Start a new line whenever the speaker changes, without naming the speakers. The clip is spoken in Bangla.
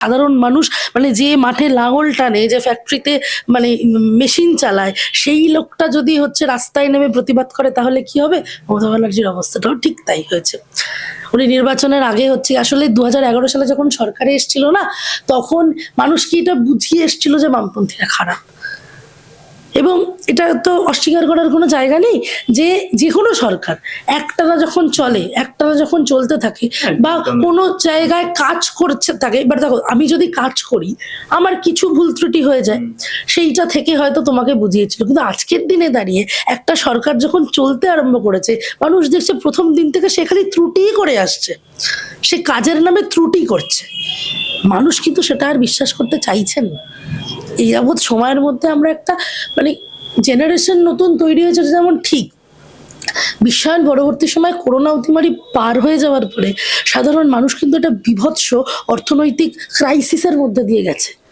সাধারণ মানুষ, মানে যে মাঠে লাঙল টানে, যে ফ্যাক্টরিতে মানে মেশিন চালায়, সেই লোকটা যদি হচ্ছে রাস্তায় নেমে প্রতিবাদ করে তাহলে কি হবে? মমতা ব্যানার্জির অবস্থাটাও ঠিক তাই হয়েছে। উনি নির্বাচনের আগে হচ্ছে আসলে ২০১১ সালে যখন সরকারে এসেছিল না, তখন মানুষকে এটা বুঝিয়ে এসেছিল যে বামপন্থীরা খারাপ। এবং এটা তো অস্বীকার করার কোনো জায়গা নেই যে যে কোনো সরকার একটানা যখন চলে, একটানা যখন চলতে থাকে বা কোনো জায়গায় কাজ করছে থাকে, এবার দেখো আমি যদি কাজ করি আমার কিছু ভুল ত্রুটি হয়ে যায়, সেইটা থেকে হয়তো তোমাকে বুঝিয়েছিল, কিন্তু আজকের দিনে দাঁড়িয়ে একটা সরকার যখন চলতে আরম্ভ করেছে, মানুষ দেখছে প্রথম দিন থেকে সে খালি ত্রুটিই করে আসছে, সে কাজের নামে ত্রুটি করছে। মানুষ কিন্তু সেটা আর বিশ্বাস করতে চাইছেন না। এই যাবৎ সময়ের মধ্যে আমরা একটা মানে জেনারেশন নতুন তৈরি হয়েছে, যেমন ঠিক বিশ্বায়ন পরবর্তী সময় করোনা অতিমারি পার হয়ে যাওয়ার পরে সাধারণ মানুষ কিন্তু একটা বীভৎস অর্থনৈতিক ক্রাইসিসের মধ্যে দিয়ে গেছে।